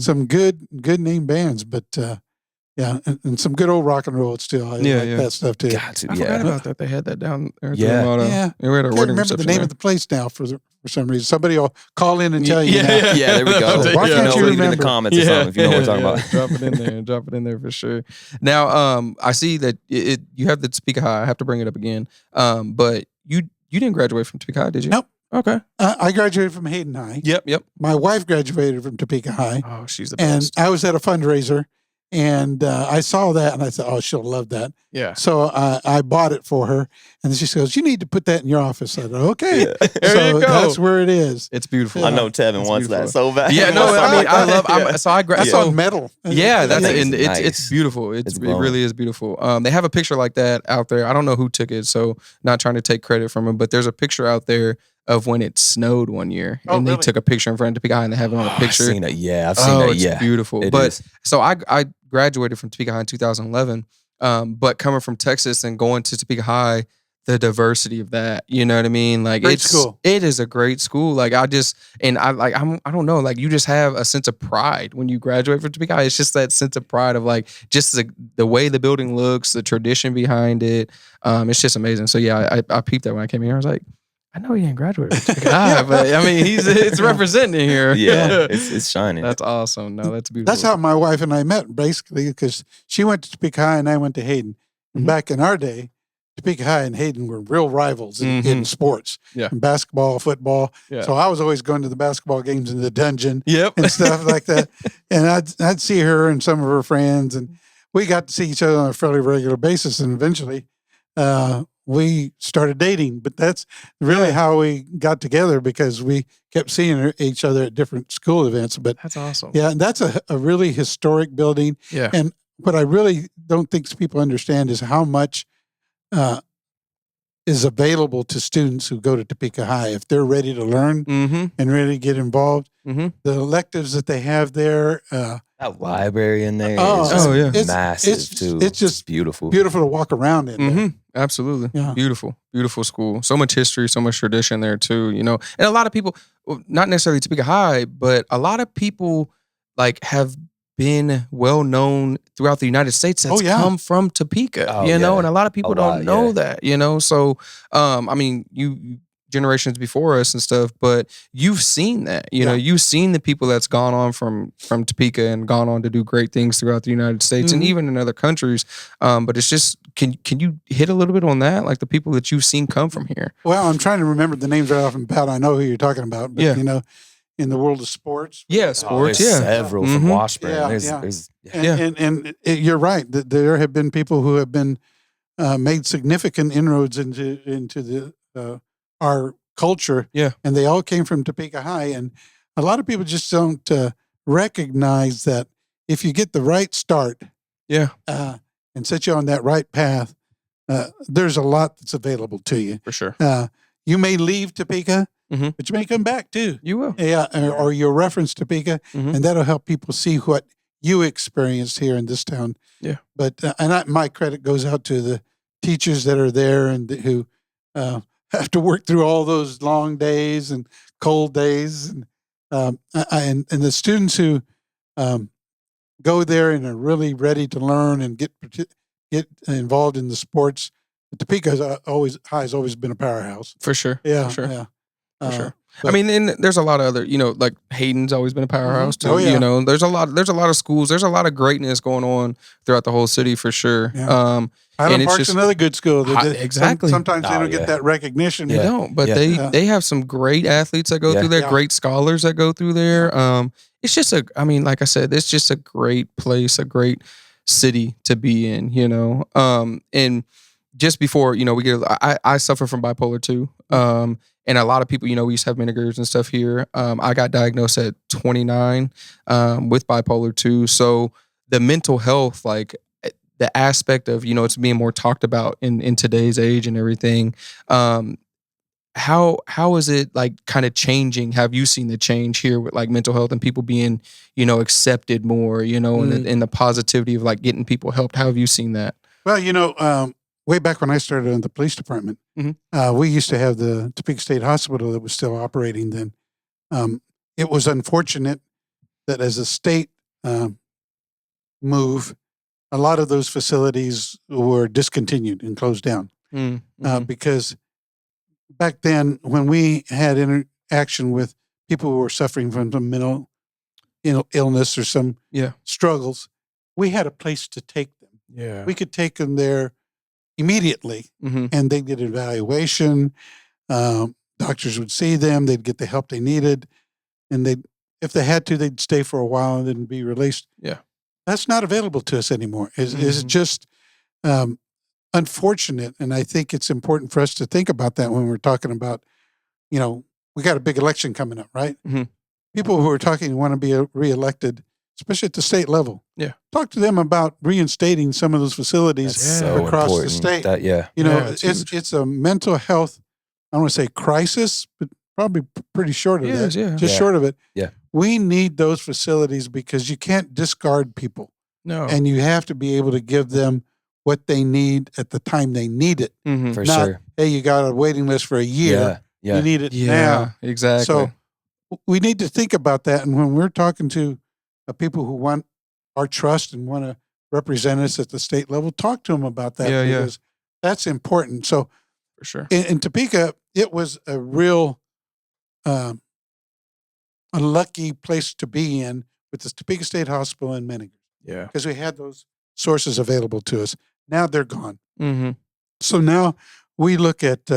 some good name bands. But and some good old rock and roll still. I like that stuff too. I forgot about that. They had that down there. Yeah. We were at a I can't remember the name of the place now for some reason. Somebody will call in and tell you. Yeah, there we go. Why can't you remember? In the comments or something if you know what we're talking about. Drop it in there for sure. Now, I see that you have the Topeka High. I have to bring it up again. But you didn't graduate from Topeka High, did you? Nope. Okay. I graduated from Hayden High. Yep. My wife graduated from Topeka High. Oh, she's the best. And I was at a fundraiser. And I saw that and I thought, oh, she'll love that. Yeah. So I bought it for her. And she goes, you need to put that in your office. I said, okay. There you go. That's where it is. It's beautiful. I know Tevin wants that so bad. Yeah, no, I mean, I love That's on metal. Yeah, nice. It's beautiful. It really is beautiful. They have a picture like that out there. I don't know who took it, so not trying to take credit from them, but there's a picture out there of when it snowed one year, and they took a picture in front of Topeka High, and they have it on a picture. I've seen it. Yeah, I've seen it. Yeah, it's beautiful. So I graduated from Topeka High in 2011. But coming from Texas and going to Topeka High, the diversity of that, you know what I mean? Like great school. It is a great school. Like I don't know. Like you just have a sense of pride when you graduate from Topeka High. It's just that sense of pride of like just the way the building looks, the tradition behind it. It's just amazing. So yeah, I peeped that when I came here. I was like, I know he didn't graduate from Topeka High, but I mean, it's representing here. Yeah, it's shining. That's awesome. No, that's beautiful. That's how my wife and I met, basically, because she went to Topeka High and I went to Hayden. And back in our day, Topeka High and Hayden were real rivals in sports. Yeah. In basketball, football. Yeah. So I was always going to the basketball games in the dungeon and stuff like that. And I'd see her and some of her friends, and we got to see each other on a fairly regular basis. And eventually, we started dating, but that's really how we got together, because we kept seeing each other at different school events. But that's awesome. Yeah, and that's a really historic building. Yeah. And what I really don't think people understand is how much is available to students who go to Topeka High if they're ready to learn and ready to get involved. The electives that they have there. That library in there is massive too. It's just beautiful to walk around in there. Absolutely. Yeah. Beautiful school. So much history, so much tradition there too, you know. And a lot of people, not necessarily Topeka High, but a lot of people like have been well known throughout the United States that's come from Topeka, you know, and a lot of people don't know that, you know. So I mean, you generations before us and stuff, but you've seen that, you know, you've seen the people that's gone on from Topeka and gone on to do great things throughout the United States and even in other countries. But it's just, can you hit a little bit on that, like the people that you've seen come from here? Well, I'm trying to remember the names right off the bat. I know who you're talking about, but you know, in the world of sports, sports, several from Washburn. And you're right. There have been people who have been made significant inroads into the our culture, and they all came from Topeka High. And a lot of people just don't recognize that if you get the right start, and set you on that right path, there's a lot that's available to you. For sure. You may leave Topeka, but you may come back too. You will. Or you'll reference Topeka, and that'll help people see what you experienced here in this town. Yeah. But my credit goes out to the teachers that are there and who have to work through all those long days and cold days, and the students who go there and are really ready to learn and get involved in the sports. Topeka has always been a powerhouse. For sure. Yeah. For sure. Yeah. For sure. I mean, and there's a lot of other, you know, like Hayden's always been a powerhouse too. You know, there's a lot of schools. There's a lot of greatness going on throughout the whole city for sure. Yeah. Highland Park's another good school. Exactly. Sometimes they don't get that recognition. They don't, but they have some great athletes that go through there, great scholars that go through there. It's just like I said, it's just a great place, a great city to be in, you know. And just before, you know, I suffer from bipolar too. And a lot of people, you know, we used to have minigers and stuff here. I got diagnosed at 29 with bipolar 2. So the mental health, like the aspect of, you know, it's being more talked about in today's age and everything. How is it like kind of changing? Have you seen the change here with like mental health and people being, you know, accepted more, you know, and the positivity of like getting people helped? How have you seen that? Well, you know, way back when I started in the police department, we used to have the Topeka State Hospital that was still operating then. It was unfortunate that as a state move, a lot of those facilities were discontinued and closed down because back then when we had interaction with people who were suffering from some mental illness or some struggles, we had a place to take them. Yeah, we could take them there immediately, and they'd get evaluation. Doctors would see them. They'd get the help they needed, and if they had to, they'd stay for a while and then be released. Yeah, that's not available to us anymore. It's just unfortunate, and I think it's important for us to think about that when we're talking about, you know, we got a big election coming up, right? People who are talking want to be reelected, especially at the state level. Yeah, talk to them about reinstating some of those facilities across the state. You know, it's a mental health, I don't want to say crisis, but probably pretty short of that. Just short of it. Yeah, we need those facilities because you can't discard people. No, and you have to be able to give them what they need at the time they need it. For sure. Hey, you got a waiting list for a year. You need it now. Exactly. So we need to think about that. And when we're talking to people who want our trust and want to represent us at the state level, talk to them about that because that's important. So for sure, in Topeka, it was a real a lucky place to be in with the Topeka State Hospital and Menninger. Yeah, because we had those sources available to us. Now they're gone. So now we look at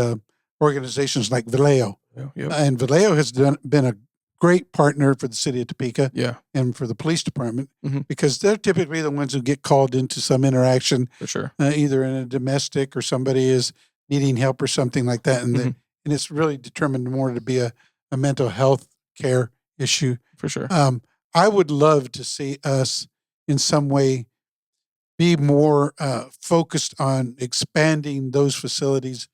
organizations like Vallejo, and Vallejo has been a great partner for the city of Topeka and for the police department because they're typically the ones who get called into some interaction, for sure, either in a domestic or somebody is needing help or something like that, and it's really determined more to be a mental health care issue, for sure. I would love to see us in some way be more focused on expanding those facilities.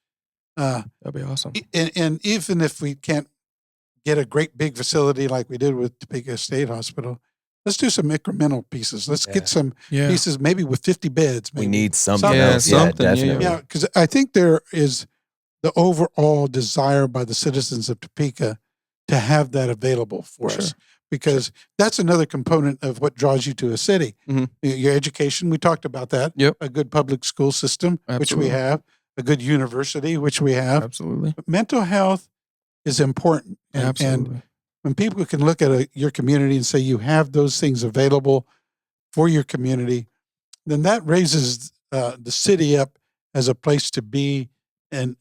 That'd be awesome. And even if we can't get a great big facility like we did with Topeka State Hospital, let's do some incremental pieces. Let's get some pieces maybe with 50 beds. Maybe. We need something Yeah, else. something, Yeah, yeah. definitely. Yeah, because I think there is the overall desire by the citizens of Topeka to have that available for us. Because that's another component of what draws you to a city. Your education, we talked about that. Yep. A good public school system, which we have. A good university, which we have. Absolutely. But mental health is important. And when people can look at your community and say you have those things available for your community, then that raises the city up as a place to be and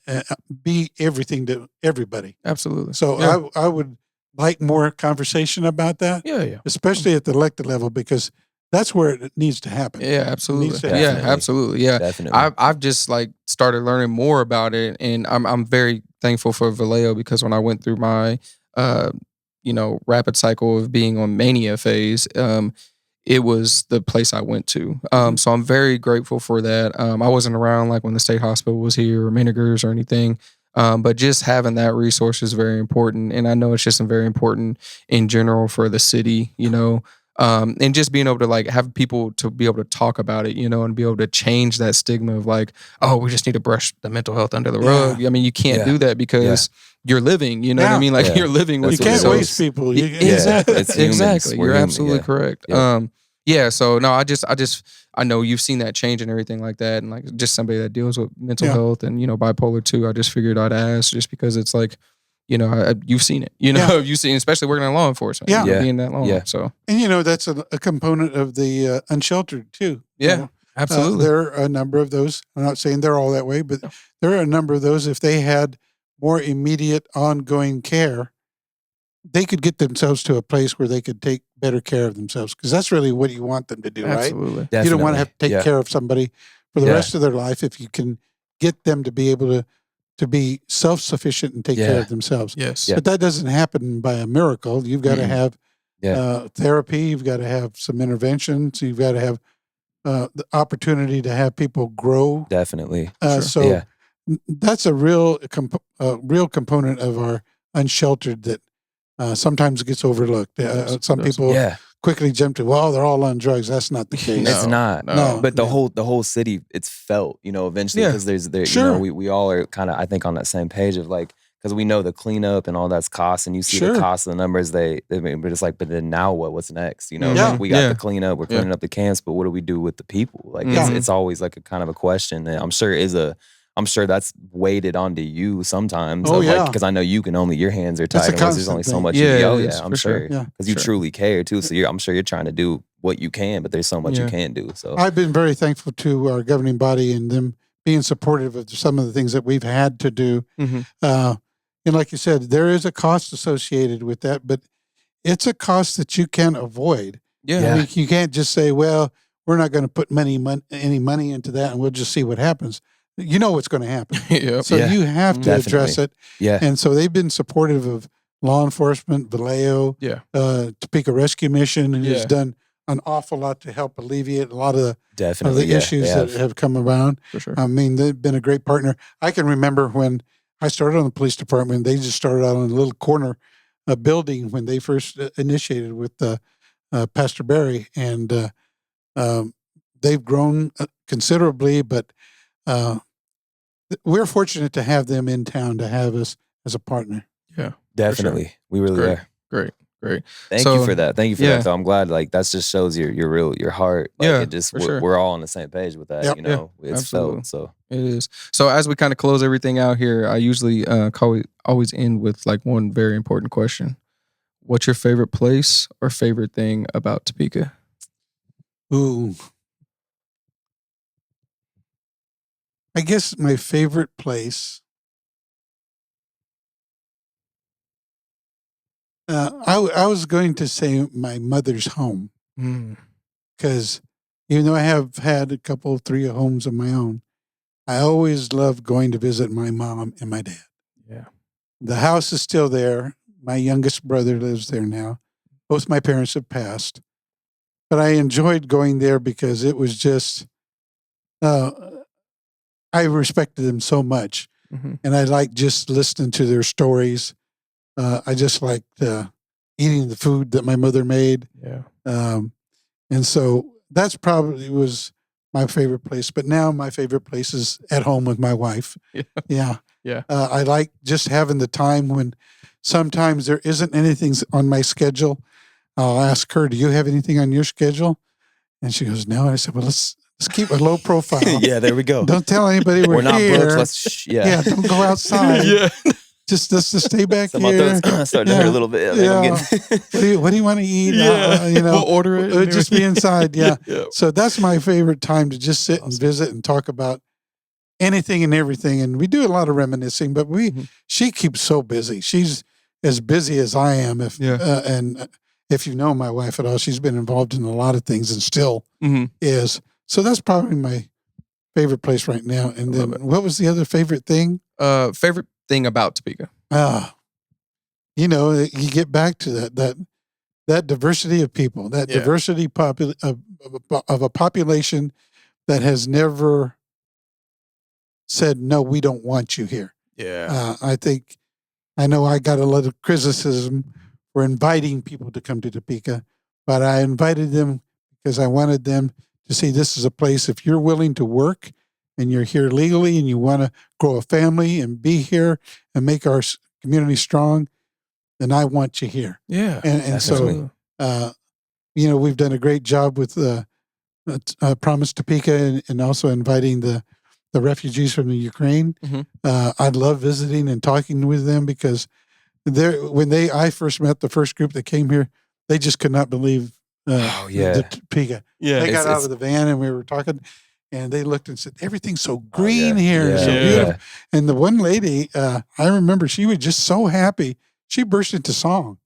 be everything to everybody. Absolutely. So I would like more conversation about that. Yeah. Especially at the elected level, because that's where it needs to happen. Yeah, absolutely. To Yeah, absolutely. Yeah. Definitely. I've just like started learning more about it, and I'm very thankful for Vallejo, because when I went through my rapid cycle of being on mania phase, it was the place I went to. So I'm very grateful for that. I wasn't around like when the state hospital was here or Minigers or anything. But just having that resource is very important. And I know it's just very important in general for the city, and just being able to like have people to be able to talk about it, and be able to change that stigma of like, oh, we just need to brush the mental health under the rug. I mean, you can't do that because you're living, you know what I mean? Like you're living with you can't waste people. Exactly. It's Exactly. You're absolutely correct. Yeah. So no, I know you've seen that change and everything like that. And like just somebody that deals with mental health and, bipolar too, I just figured I'd ask just because it's like, you've seen it, you've seen, especially working in law enforcement, being that long. So, and that's a component of the unsheltered too. Yeah, absolutely. There are a number of those. I'm not saying they're all that way, but there are a number of those. If they had more immediate ongoing care, they could get themselves to a place where they could take better care of themselves, because that's really what you want them to do, absolutely. Right? You don't want to have to take care of somebody for the rest of their life if you can get them to be able to be self-sufficient and take care of themselves. Yes. But that doesn't happen by a miracle. You've got to have therapy. You've got to have some interventions. You've got to have the opportunity to have people grow. Definitely. So that's a real component of our unsheltered that sometimes gets overlooked. Some people quickly jump to, well, they're all on drugs. That's not the case. It's not. No. But the whole city, it's felt, eventually, because we all are kind of, I think, on that same page of like, because we know the cleanup and all that's cost, and you see the cost of the numbers. But it's like, but then now what? What's next? Like we got the cleanup, we're cleaning up the camps, but what do we do with the people? Like it's always like a kind of a question that I'm sure that's weighted onto you sometimes. Because I know you can only, your hands are tied. There's only so much. I'm sure. Because you truly care too. So I'm sure you're trying to do what you can, but there's so much you can't do. So I've been very thankful to our governing body and them being supportive of some of the things that we've had to do. And like you said, there is a cost associated with that, but it's a cost that you can avoid. I mean, you can't just say, well, we're not going to put any money into that and we'll just see what happens. You know what's going to happen. You have to address it. And so they've been supportive of law enforcement, Vallejo, Topeka Rescue Mission, who's done an awful lot to help alleviate a lot of the issues that have come around. For sure. I mean, they've been a great partner. I can remember when I started on the police department, they just started out on a little corner building when they first initiated with Pastor Barry. And they've grown considerably, but we're fortunate to have them in town, to have us as a partner. Yeah, definitely. Sure. We really are. Great. Thank you for that. Though. I'm glad that just shows your heart. We're all on the same page with that. It's absolutely. felt. So it is. So as we kind of close everything out here, I usually always end with like one very important question. What's your favorite place or favorite thing about Topeka? Ooh. I guess my favorite place, I was going to say my mother's home, because even though I have had a couple, 3 homes of my own, I always loved going to visit my mom and my dad. Yeah. The house is still there. My youngest brother lives there now. Both my parents have passed. But I enjoyed going there because it was just I respected them so much. And I liked just listening to their stories. I just liked eating the food that my mother made. Yeah. And so that's probably was my favorite place. But now my favorite place is at home with my wife. Yeah. I like just having the time when sometimes there isn't anything on my schedule. I'll ask her, do you have anything on your schedule? And she goes, no. And I said, well, let's keep a low profile. Yeah, there we go. Don't tell anybody we're not here. booked. Let's don't go outside. Just let's just stay back so here. My throat's starting to hurt a little bit. What do you want to eat? We'll order it. We'll just be inside. So that's my favorite time to just sit and visit and talk about anything and everything. And we do a lot of reminiscing, but she keeps so busy. She's as busy as I am. And if you know my wife at all, she's been involved in a lot of things and still is. So that's probably my favorite place right now. And then what was the other favorite thing? Favorite thing about Topeka? You get back to that diversity of people, that diversity of a population that has never said, no, we don't want you here. I know I got a lot of criticism for inviting people to come to Topeka, but I invited them because I wanted them to see this is a place, if you're willing to work and you're here legally and you want to grow a family and be here and make our community strong, then I want you here. And so, we've done a great job with Promise Topeka and also inviting the refugees from the Ukraine. I love visiting and talking with them because when I first met the first group that came here, they just could not believe the Topeka. They got out of the van and we were talking, and they looked and said, "Everything's so green here, so beautiful." And the one lady, I remember, she was just so happy. She burst into song.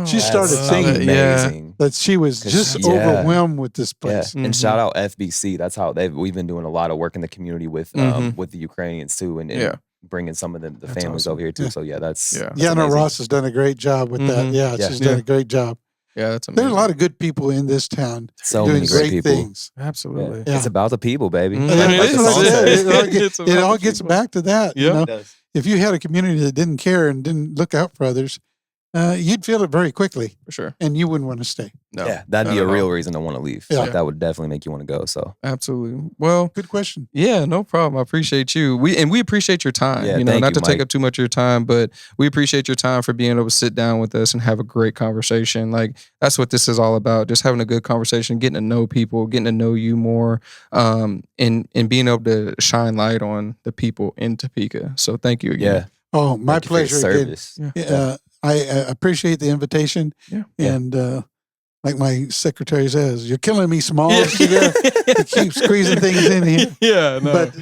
She started singing. That she was just overwhelmed with this place. And shout out FBC. That's how we've been doing a lot of work in the community with the Ukrainians too, and bringing some of the families over here too. So that's Yana Ross has done a great job with that. She's done a great job. That's amazing. There are a lot of good people in this town doing great things. Absolutely. It's about the people, baby. It all gets back to that. If you had a community that didn't care and didn't look out for others, you'd feel it very quickly. For sure. And you wouldn't want to stay. No. Yeah, that'd be a real reason to want to leave. Like, that would definitely make you want to go. So absolutely. Well, good question. Yeah, no problem. I appreciate you. We appreciate your time. Not to take up too much of your time, but we appreciate your time for being able to sit down with us and have a great conversation. Like, that's what this is all about. Just having a good conversation, getting to know people, getting to know you more, and being able to shine light on the people in Topeka. So thank you again. Oh, my pleasure again. I appreciate the invitation. And like my secretary says, you're killing me, Smalls. You keep squeezing things in here. But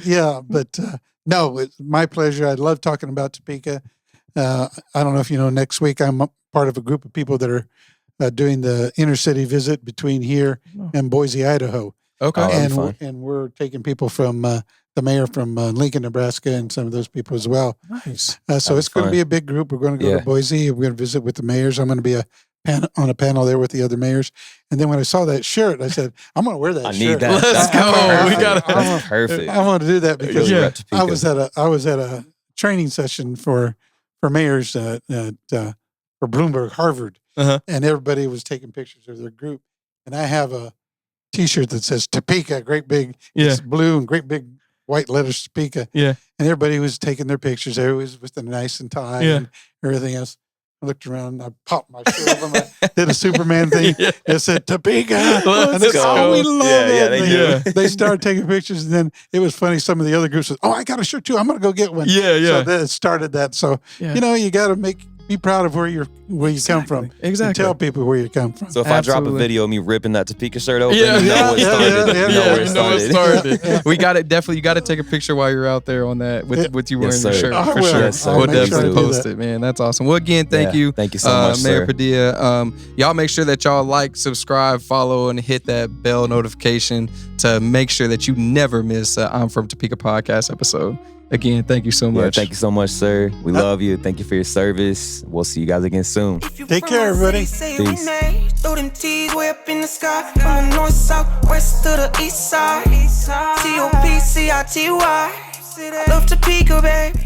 no, it's my pleasure. I love talking about Topeka. I don't know if you know, next week I'm part of a group of people that are doing the inner city visit between here and Boise, Idaho. Okay. And we're taking people from the mayor from Lincoln, Nebraska, and some of those people as well. Nice. So it's going to be a big group. We're going to go to Boise. We're going to visit with the mayors. I'm going to be on a panel there with the other mayors. And then when I saw that shirt, I said, I'm going to wear that shirt. I need that. Let's go. We got it. That's perfect. I want to do that because I was at a training session for mayors for Bloomberg, Harvard, and everybody was taking pictures of their group. And I have a T-shirt that says Topeka, great big, it's blue and great big white letters Topeka. And everybody was taking their pictures. Everybody was with the nice and tie and everything else. I looked around, I popped my shirt over, did a Superman thing. It said Topeka. And they said, we love it. They started taking pictures, and then it was funny. Some of the other groups said, I got a shirt too. I'm going to go get one. So that started that. So, you got to be proud of where you come from. Exactly. And tell people where you come from. So if I drop a video of me ripping that Topeka shirt open, you know it started. We got it. Definitely, you got to take a picture while you're out there on that with you wearing your shirt. Oh, for sure. Yes, we'll definitely post it, man. That's awesome. Well, again, thank you. Thank you so much, Mayor Padilla. Y'all make sure that y'all like, subscribe, follow, and hit that bell notification to make sure that you never miss I'm From Topeka podcast episode. Again, thank you so much. Thank you so much, sir. We love you. Thank you for your service. We'll see you guys again soon. Take care, everybody. Peace. Throw them T's way up in the sky. From the north, south, west to the east side. TOP P-I-T-Y. Love Topeka, baby.